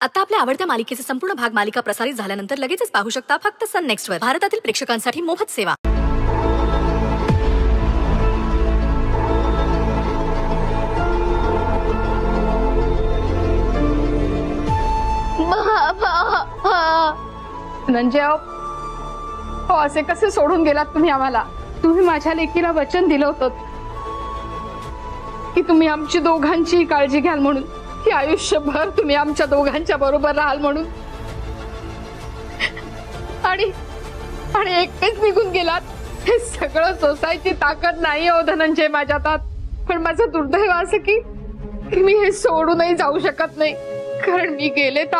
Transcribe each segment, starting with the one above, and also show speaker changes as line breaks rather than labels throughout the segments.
आता आपल्या आवडत्या मालिकेचे संपूर्ण भाग मालिका प्रसारित झाल्यानंतर लगेचच पाहू शकता फक्त सन नेक्स्ट वर. भारतातील प्रेक्षकांसाठी मोफत सेवा.
धनंजय, हो असे कसे सोडून गेलात तुम्ही आम्हाला? तुम्ही माझ्या लेकीला वचन दिलं होतं की तुम्ही आमची दोघांची काळजी घ्याल म्हणून, की आयुष्यभर तुम्ही आमच्या दोघांच्या बरोबर राहाल म्हणून, आणि एकटेच निघून गेलात. हे सगळं सोसायची ताकद नाही हो धनंजय माझ्या हातात. पण माझं दुर्दैव असं की मी हे सोडूनही जाऊ शकत नाही, कारण मी गेले तर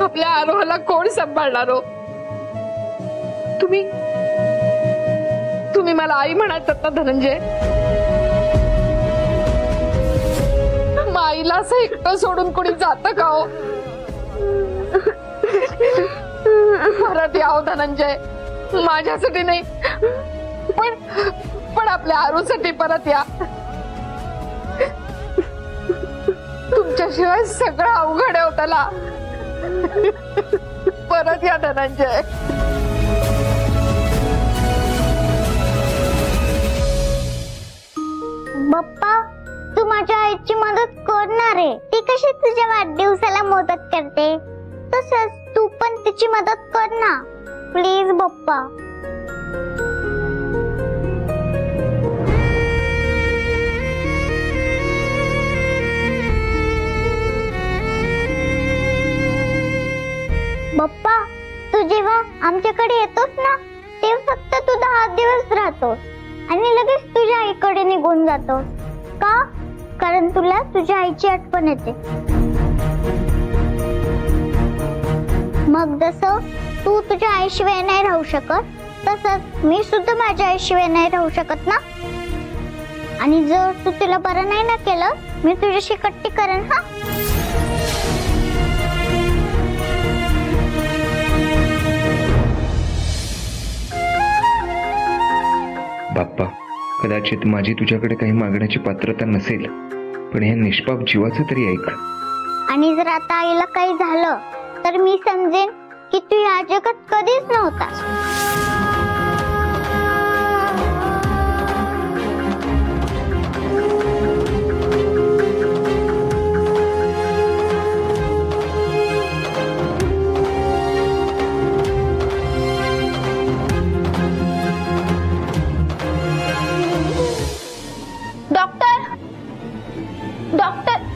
आपल्या आरोहाला कोण सांभाळणार हो? तुम्ही मला आई म्हणायचं ना धनंजय? आईला असं एकटं सोडून कोणी जातं का हो? परत या हो धनंजय, माझ्यासाठी नाही पण आपल्या आरूसाठी परत या. तुमच्याशिवाय सगळं अवघड आहे त्याला. परत या धनंजय.
बाप्पा, तू माझ्या आईची मदत करणार आहे. ती कशी तुझ्या वाढदिवसाला मदत करते, तसंच तू पण तिची मदत कर ना प्लीज बाप्पा. बाप्पा, तू जेव्हा आमच्याकडे येतोस ना, तेव्हा फक्त तू 10 दिवस राहतोस आणि लगेच तुझ्या आईकडे निघून जातोस. का? कारण तुला तुझ्या आईची आठवण येते. मग जसं तू तुझ्या आईशिवाय नाही राहू शकत, तसंच मी सुद्धा माझ्या आईशिवाय नाही राहू शकत ना. आणि जर तू तिला बरं नाही ना केलं, मी तुझ्याशी कट्टी करेन. हा,
बाप्पा, कदाचित माझी तुझ्याकडे काही मागण्याची पात्रता नसेल, पण ह्या निष्पाप जीवाचं तरी ऐक.
आणि जर आता आईला काही झालं तर मी समजेन की तू या जगात कधीच नव्हतास.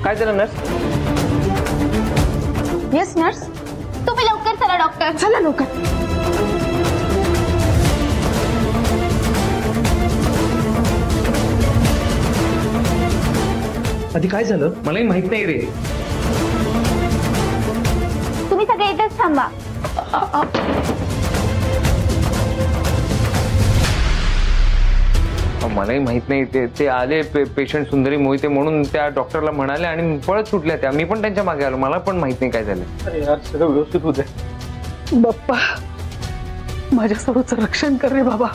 काय झालं नर्स?
येस नर्स,
तुम्ही लवकर चला डॉक्टर.
चला लवकर.
आधी काय झालं मलाही माहित नाही रे.
तुम्ही सगळे इथेच थांबा.
मलाही माहित नाही. ते आले पेशंट सुंदरी मोहिते म्हणून त्या डॉक्टरला म्हणाले आणि पळत सुटल्या त्या. मी पण त्यांच्या मागे आलो, मला पण माहित नाही काय झालं. अरे यार, सगळं व्यवस्थित होत आहे.
बाप्पा, माझ्या सर्वचं रक्षण कर रे बाबा.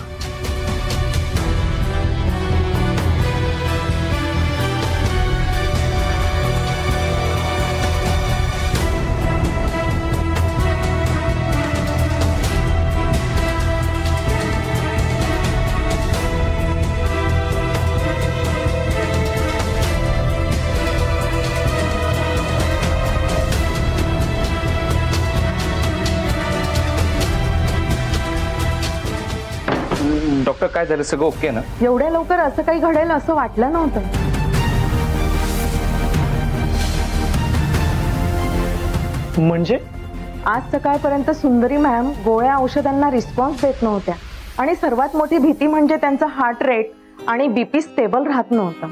डॉक्टर, काय झालं? सगळं ओके ना?
एवढ्या लवकर असं काही घडेल असं वाटलं नव्हतं.
म्हणजे
आज सकाळपर्यंत सुंदरी मॅम गोळ्या औषधांना रिस्पॉन्स देत नव्हत्या, आणि सर्वात मोठी भीती म्हणजे त्यांचा हार्ट रेट आणि बीपी स्टेबल राहत नव्हतं.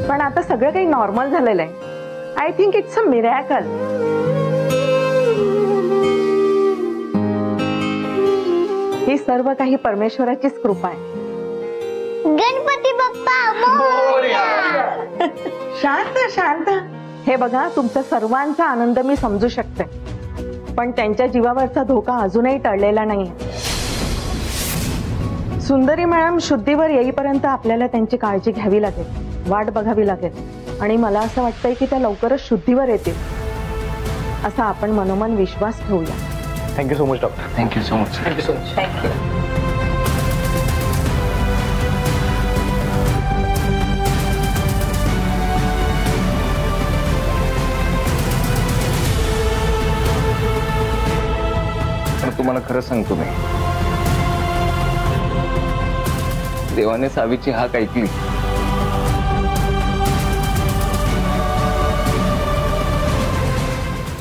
पण आता सगळं काही नॉर्मल झालेलं आहे. I think it's a miracle. ही सर्व काही परमेश्वराचीच कृपा आहे.
गणपती बाप्पा मोरया.
शांत शांत. हे बघा, तुमचा सर्वांचा आनंद मी समजू शकते, पण त्यांच्या जीवावरचा धोका अजूनही टळलेला नाही. सुंदरी मॅडम शुद्धीवर येईपर्यंत आपल्याला त्यांची काळजी घ्यावी लागेल.
वाट बघावी लागेल आणि मला असं वाटतंय की त्या लवकरच शुद्धीवर येतील असा आपण मनोमन विश्वास ठेवूया.
Thank you so much doctor.
Thank you so much.
Thank you so much.
तुम्हाला खरं सांगतो मी, देवाने सावीची हाक ऐकली.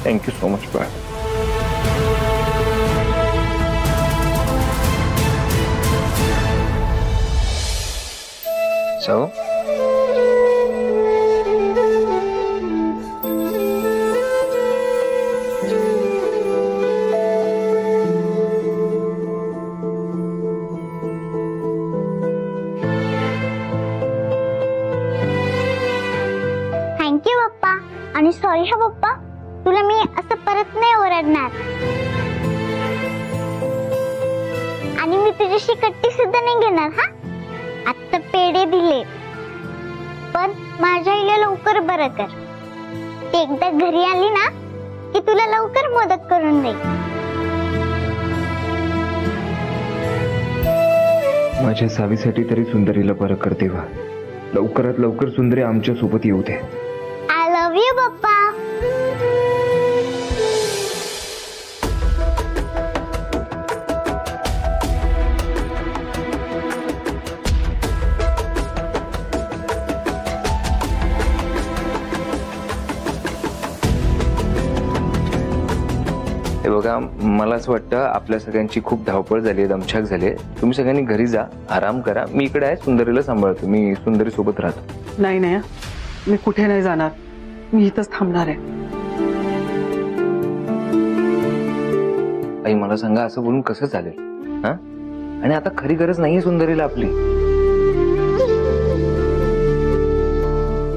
थँक्यू सो मच बाळ. सो
थँक्यू पप्पा. आणि सॉरी हा पप्पा, तुला मी असं परत नाही ओरडणार. आणि मी तुझ्याशी कट्टी सुद्धा नाही घेणार. हा, आता पेढे दिले, पण माझ्या आईला लवकर बरं कर. ती एकदा घरी आली ना की तुला लवकर मदत करून देईल.
माझ्या सावीसाठी तरी सुंदरीला बरं कर देवा. लवकरात लवकर सुंदरी आमच्या सोबत येऊ दे.
आय लव्ह यू पप्पा.
हे बघा, मला असं वाटतं आपल्या सगळ्यांची खूप धावपळ झाली आहे, दमछाक झाली आहे. तुम्ही सगळ्यांनी घरी जा, आराम करा. मी इकडे आहे, सुंदरीला सांभाळतो. मी सुंदरी सोबत राहतो.
नाही नाही, मी कुठे नाही जाणार. मी इथंच थांबणार आहे.
आई मला सांगा, असं बोलून कसं चालेल? हा, आणि आता खरी गरज नाहीये सुंदरीला आपली.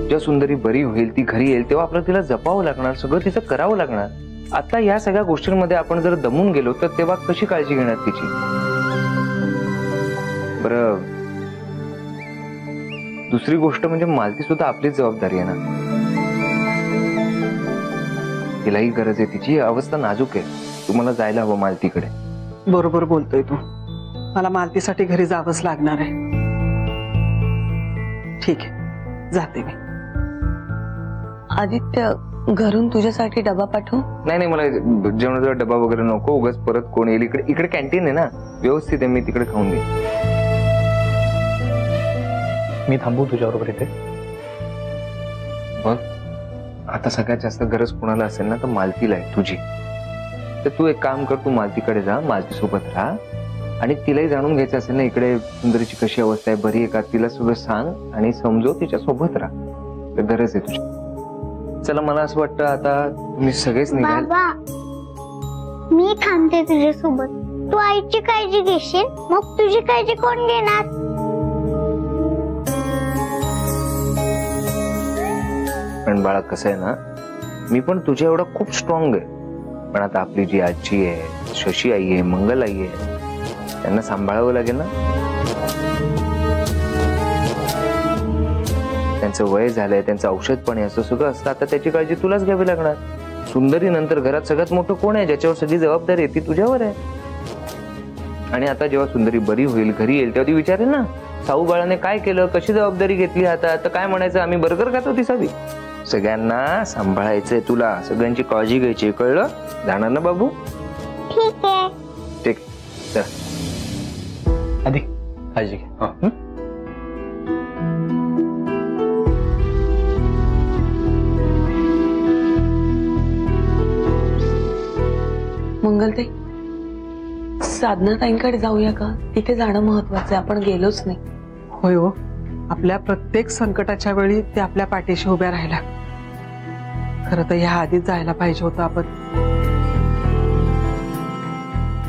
जेव्हा सुंदरी बरी होईल, ती घरी येईल, तेव्हा आपल्याला तिला जपावं लागणार, सगळं तिचं करावं लागणार. आता या सगळ्या गोष्टींमध्ये आपण जर दमून गेलो तर तेव्हा कशी काळजी घेणार तिची? बरं, दुसरी गोष्ट म्हणजे मालती सुद्धा आपलीच जबाबदारी आहे ना. तिलाही गरज आहे, तिची अवस्था नाजूक आहे. तुम्हाला जायला हवं मालतीकडे.
बरोबर बोलतोय तू. मला मालतीसाठी घरी जावंच लागणार आहे. ठीक आहे, जाते मी. आदित्य, घरून तुझ्यासाठी डबा पाठवू?
नाही, मला जेवणाचा डबा वगैरे नको. उगाच परत कोण येईल. इकडे कॅन्टीन आहे ना, व्यवस्थित आहे. मी तिकडे खाऊन देईन.
मी थांबू तुझ्याबरोबर इथे?
बघ, आता सगळ्यात जास्त गरज कोणाला असेल ना, तर मालतीला आहे, तुझी. तर तू एक काम कर, तू मालतीकडे जा, मालती सोबत राहा. आणि तिलाही जाणून घ्यायचं असेल ना, इकडे सुंदरीची कशी अवस्था आहे, बरी आहे का, तिला सगळं सांग आणि समजव. तिच्या सोबत राहा, तर गरज आहे तुझी. चला, मला असं वाटतं आता तुम्ही सगळेच निघाल.
बाबा, मी थांबते तुझ्यासोबत. तू आईची काळजी घेशील, मग तुझी काळजी कोण घेणार?
पण बाळा, कसं आहे ना, मी पण तुझ्या एवढा खूप स्ट्रॉंग आहे. पण आता आपली जी आजी आहे, शशी आई आहे, मंगल आई आहे, त्यांना सांभाळावं लागेल ना. त्यांचं वय झालंय, त्यांचं औषध पण आहे, असं सगळं असतं. आता त्याची काळजी तुलाच घ्यावी लागणार. सुंदरी नंतर घरात सगळ्यात मोठं कोण आहे, ज्याच्यावर सगळी जबाबदारी आहे, ती तुझ्यावर आहे. आणि आता जेव्हा सुंदरी बरी होईल, घरी येईल, तेव्हा ती विचारेल ना, साऊ बाळाने काय केलं, कशी जबाबदारी घेतली. आता काय म्हणायचं, आम्ही बर्गर खातो ती सावी. सगळ्यांना सांभाळायचंय तुला, सगळ्यांची काळजी घ्यायची, कळलं? जाणार ना बाबू?
ठीक आहे.
ठीक, चल.
आधी काळजी घे.
मंगलताई, साधनाताईंकडे जाऊया का? तिथे जाणं महत्वाचं आहे. आपण गेलोच नाही. होय हो, आपल्या प्रत्येक संकटाच्या वेळी ते आपल्या पाठीशी उभ्या राहिल्या. खरं तर ह्या आधीच जायला पाहिजे होतं आपण,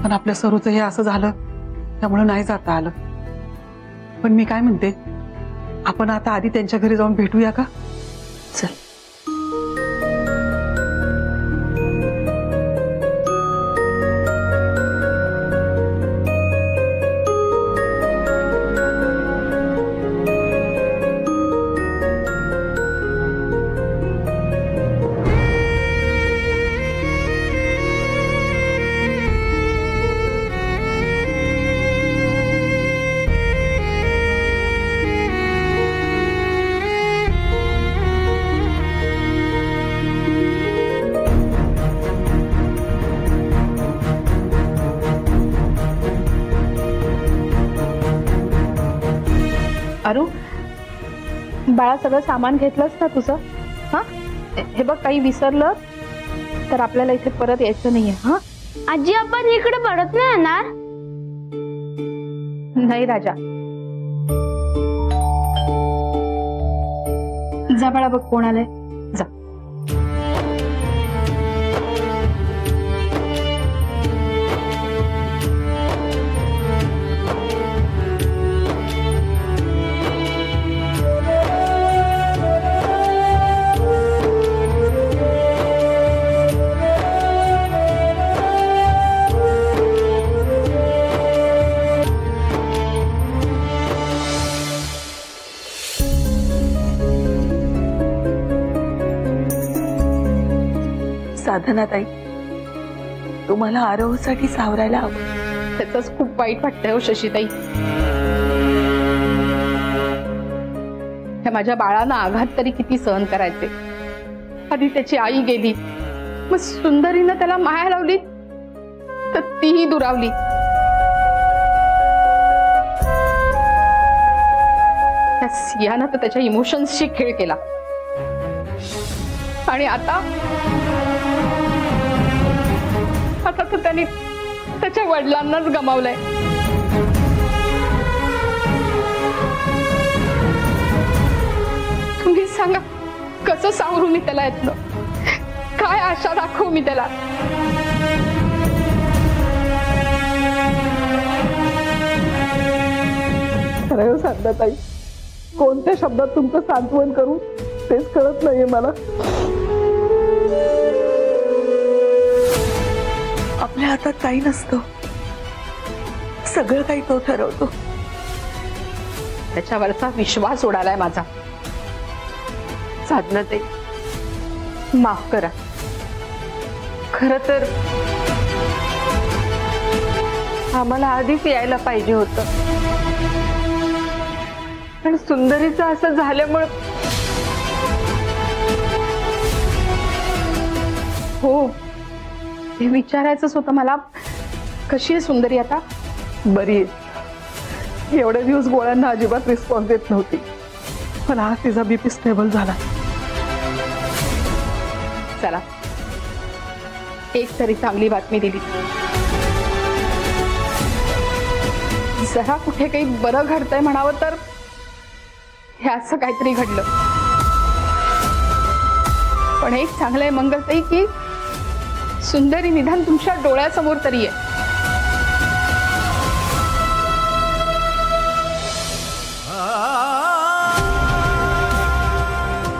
पण आपल्या सरूचं हे असं झालं त्यामुळे नाही जाता आलं. पण मी काय म्हणते, आपण आता आधी त्यांच्या घरी जाऊन भेटूया का? चल.
बाळा सगळं सामान घेतलंस ना तुझं? हा, हे बघ, काही विसरलं तर आपल्याला इथे परत यायचं नाहीये. हा
आजी, आपण इकडे परत नाही येणार?
नाही राजा, जा बाळा, बघ कोण आलंय. जा.
साधनाताई, तुम्हाला आरोहसाठी सावरायला हवं.
त्याच खूप वाईट वाटतंय हो शशीताई. त्या माझ्या बाळांना आघात तरी किती सहन करायचे. आधी त्याची आई गेली, मग सुंदरीनं त्याला माया लावली तर तीही दुरावली. त्या सियानं तर त्याच्या इमोशन्सशी खेळ केला. आणि आता तर त्यांनी त्याच्या वडिलांनाच गमावलंय. तुम्ही सांगा, कसं सावरू मी त्याला यातनं? काय आशा दाखवू मी त्याला?
खरं साधनाताई, कोणत्या शब्दात तुमचं सांत्वन करू तेच कळत नाहीये मला. आपल्या हातात काही नसतं, सगळं काही तो ठरवतो.
त्याच्यावरचा विश्वास उडालाय माझा. साधनाताई, माफ करा. खरं तर आम्हाला आधीच यायला पाहिजे होतं, पण सुंदरीचं असं झाल्यामुळे. हो, हे विचारायचंच होतं मला. कशी आहे सुंदरी आता?
बरी आहे. एवढे दिवस गोळ्यांना अजिबात रिस्पॉन्स देत नव्हती, पण आज तिचा बीपी स्टेबल झाला.
चला, एक तरी चांगली बातमी दिली. जरा कुठे काही बरं घडतंय म्हणावं तर हे असं काहीतरी घडलं. पण एक चांगलं आहे मंगलताई की सुंदरी निदान तुमच्या डोळ्यासमोर तरी आहे.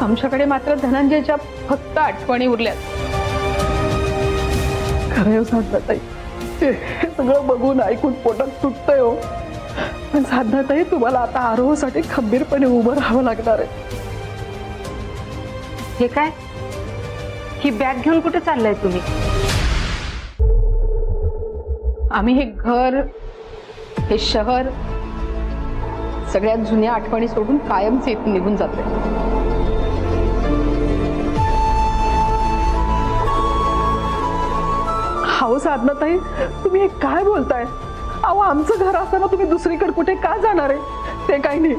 आमच्याकडे मात्र धनंजयच्या फक्त आठवणी उरल्यात.
खरं साधनाताई, हे सगळं बघून ऐकून पोटात तुटतंय हो. पण साधनाताई, तुम्हाला आता आरोहसाठी खंबीरपणे उभं राहावं लागणार आहे.
हे काय? ही बॅग घेऊन कुठे चाललाय तुम्ही? आम्ही हे घर, हे शहर, सगळ्यात जुन्या आठवणी सोडून कायमच इथून निघून जातोय.
अहो साधनाताई, तुम्ही हे काय बोलताय? अहो, आमचं घर असताना तुम्ही दुसरीकडे कुठे का जाणार आहे? ते काही नाही,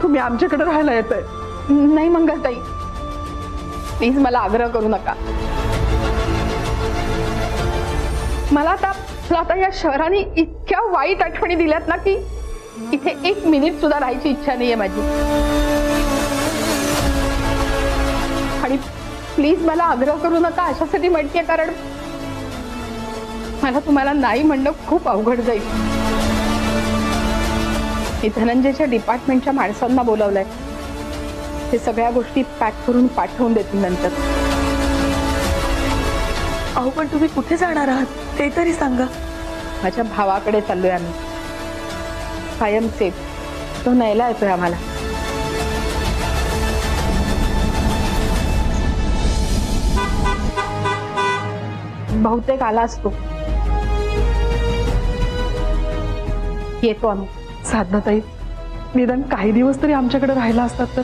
तुम्ही आमच्याकडे राहायला येत आहे.
नाही मंगलताई, प्लीज मला आग्रह करू नका. मला आता या शहराने इतक्या वाईट आठवणी दिल्यात ना की इथे एक मिनिट सुद्धा राहायची इच्छा नाहीये माझी. आणि प्लीज मला आग्रह करू नका अशासाठी म्हणतेय, कारण मला तुम्हाला नाही म्हणणं खूप अवघड जाईल. मी धनंजयच्या डिपार्टमेंटच्या माणसांना बोलावलंय. हे सगळ्या गोष्टी पॅक करून पाठवून देतील नंतर.
अहो, पण तुम्ही कुठे जाणार आहात ते तरी सांगा.
माझ्या भावाकडे चाललोय आम्ही, कायम सेफ. तो न्यायला येतोय आम्हाला. बहुतेक आला असतो. येतो आम्ही.
साधनाताई, निदान काही दिवस तरी आमच्याकडे राहिला असतात तर.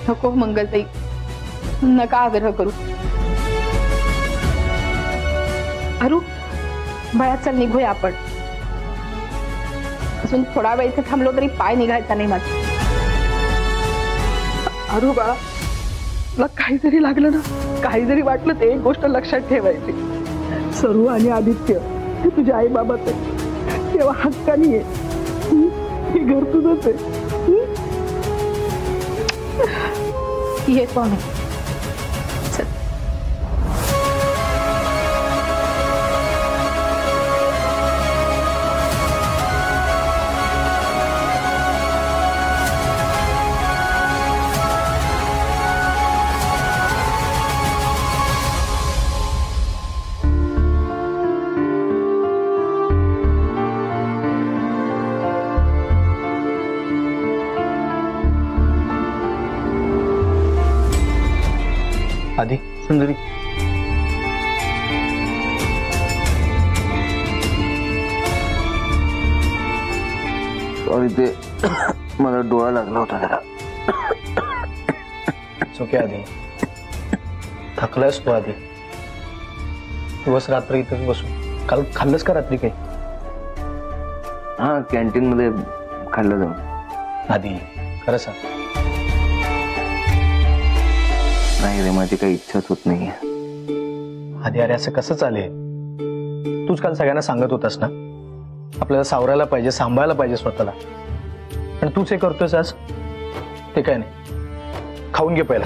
नको मंगलताई, नका आग्रह करू. अरू, बाळा चल निघूया आपण. अजून थोडा वेळ इथे थांबलो तरी पाय निघायचा नाही माझा.
अरू बाळा, तुला काही जरी लागलं ना, काही जरी वाटलं ते एक गोष्ट लक्षात ठेवायची, सरू आणि आदित्य ते तुझ्या आई बाबाच आहे, तेव्हा हक्कानी आहे. हे घर तुझंच आहे.
येतो आम्ही. चल.
आधी सुंदरी,
सॉरी ते मला डोळा लागला होता जरा.
ओके आधी, थकलायस तू आधी. दिवस रात्री इथंच बसून काल खाल्लंस का रात्री काही?
हा, कॅन्टीन मध्ये खाल्लं जाऊन.
आधी खरं सांग.
नाही रे, माझी काही इच्छाच होत नाहीये.
आधी अरे असं कसं चालेल? तूच काल सगळ्यांना सांगत होतास ना आपल्याला सावरायला पाहिजे, सांभाळायला पाहिजे स्वतःला, पण तूच हे करतोयस आज. ते काय नाही, खाऊन घे पहिला.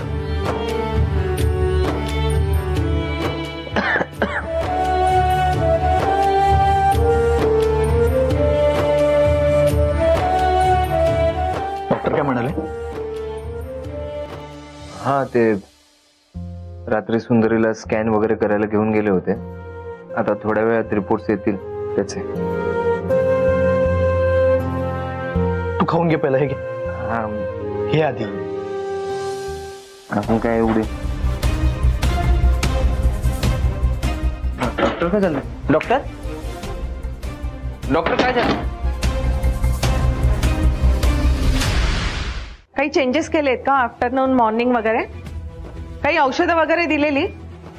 डॉक्टर काय म्हणाले?
हा, ते रात्री सुंदरीला स्कॅन वगैरे करायला घेऊन गेले होते. आता थोड्या वेळात रिपोर्ट्स येतील त्याचे.
तू खाऊन घे पहिला. हे घे.
हा,
हे आधी.
आपण काय एवढे. डॉक्टर काय झालं? डॉक्टर डॉक्टर काय झालं?
काही चेंजेस केलेत का? आफ्टरनून मॉर्निंग वगैरे काही औषधं वगैरे दिलेली?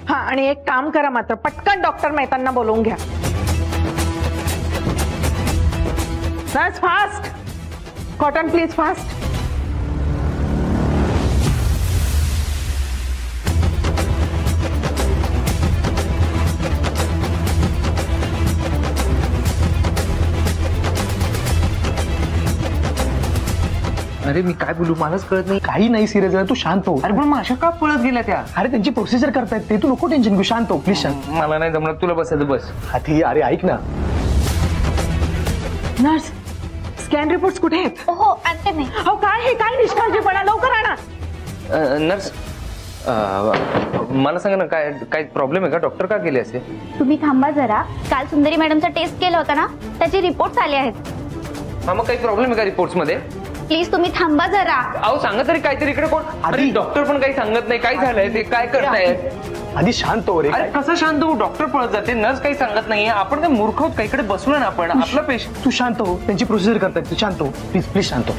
हा, आणि एक काम करा मात्र, पटकन डॉक्टर मेहतांना बोलवून घ्या. Nurse fast. Cotton please fast.
अरे मी काय बोलू, मलाच कळत नाही.
काही नाही सिरियस आहे, तू शांत हो.
अरे पण मग अशा का पळत गेल्या त्या?
अरे त्यांची प्रोसिजर करतायत ते, तू नको टेन्शन घेऊ. शांत हो प्लीज, शांत.
मला नाही जमणार, तुला बसायचं बस.
आधी अरे ऐक ना.
नर्स, स्कॅन रिपोर्ट्स कुठे आहेत?
हो आणते मी.
हो, काय हे काय निष्काळजीपणा, लवकर आणा.
नर्स, मला सांगा ना, काय काय प्रॉब्लेम आहे का? डॉक्टर का गेले असे?
तुम्ही थांबा जरा. काल सुंदरी मॅडमचा टेस्ट केला होता ना, त्याचे रिपोर्ट्स आले आहेत.
हा, मग काही प्रॉब्लेम आहे का रिपोर्ट्स मध्ये?
प्लीज तुम्ही थांबा जरा.
अहो सांगा तरी काहीतरी. इकडे कोण? अरे डॉक्टर पण काही सांगत नाही. काय झालंय ते? काय करताय?
आधी शांत हो रे.
अरे कसं शांत हो? डॉक्टर पळत जाते, नर्स काही सांगत नाहीये. आपण काय मूर्ख आहोत का? इकडे बसलो ना आपण, आपला पेशंट.
तू शांत हो, त्यांची प्रोसिजर करतायत, तू शांत हो प्लीज, प्लीज शांत हो.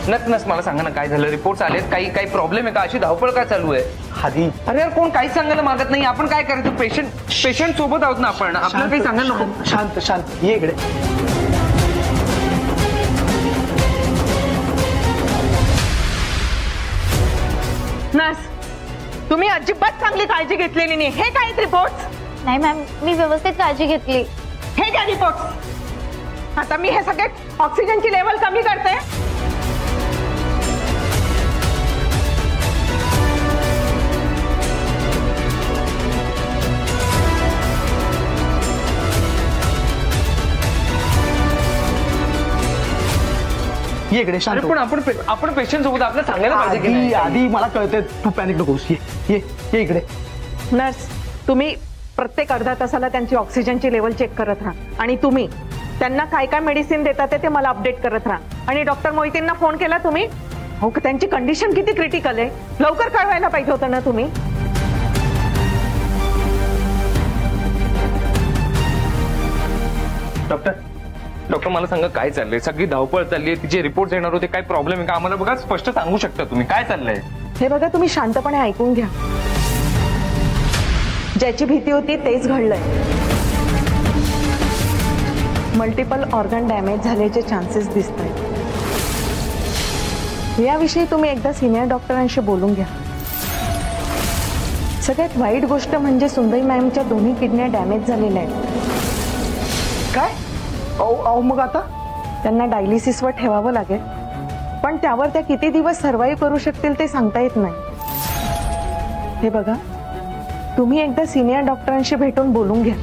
नस मला सांगा ना, काय झालं? रिपोर्ट्स आलेत, काही प्रॉब्लेम आहे का? अशी धावपळ काय चालू आहे?
आधी
अरे यार, कोण काहीच सांगायला मागत नाही. आपण काय करायचं? पेशंट सोबत आहोत ना आपण. आपल्याला काही सांगायला नको?
शांत शांत ये इकडे.
नर्स, तुम्ही अजिबात चांगली काळजी घेतलेली नाही. हे काय रिपोर्ट्स?
नाही मॅम, मी व्यवस्थित काळजी घेतली.
हे काय रिपोर्ट्स? आता मी हे सगळे ऑक्सिजनची लेवल कमी करते.
ये इकडे शांत
अरे
हो.
पण आपण पेशंट सोबत आपल्याला सांगायला पाहिजे की
आधी
नाही?
आधी मला कळतंय, तू पॅनिक नकोस. ये ये ये इकडे.
नर्स, तुम्ही प्रत्येक अर्ध्या तासाला त्यांची ऑक्सिजनची लेवल चेक करत राहा आणि तुम्ही त्यांना काय काय मेडिसिन देतात ते मला अपडेट करत राहा. आणि डॉक्टर मोहितेंना फोन केला तुम्ही? हो, त्यांची कंडिशन किती क्रिटिकल आहे, लवकर कळवायला पाहिजे होतं ना तुम्ही.
डॉक्टर मला सांगा, काय चाललंय? सगळी धावपळ चालली आहे, तिचे रिपोर्ट येणार होते. काय प्रॉब्लेम आहे का? आम्हाला बघा, स्पष्ट सांगू शकता तुम्ही काय चाललंय?
हे बघा, तुम्ही शांतपणे ऐकून घ्या. ज्याची भीती होती तेच घडलंय. मल्टिपल ऑर्गन डॅमेज झाल्याचे चान्सेस दिसत आहेत. याविषयी तुम्ही एकदा सिनियर डॉक्टरांशी बोलून घ्या. सगळ्यात वाईट गोष्ट म्हणजे सुंदरी मॅमच्या दोन्ही किडन्या डॅमेज झालेल्या आहेत.
काय अहो मग आता
त्यांना डायलिसिसवर ठेवावं लागेल, पण त्यावर त्या किती दिवस सर्व्हाइव्ह करू शकतील ते सांगता येत नाही. हे बघा, तुम्ही एकदा सिनियर डॉक्टरांशी भेटून बोलून घ्या.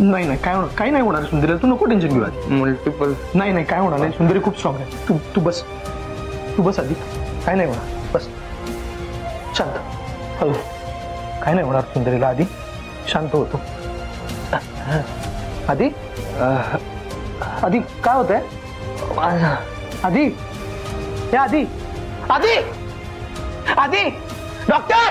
नाही काही नाही होणार सुंदरी, तू नको टेन्शन घेऊ.
मल्टिपल
नाही काय होणार नाही, सुंदरी खूप स्ट्रॉंग आहे. तू बस आधी, काय नाही होणार, बस शांत हळू. काय नाही होणार सुंदरीला, आधी शांत होतो. आधी काय होतंय आधी? हे आधी आधी आधी डॉक्टर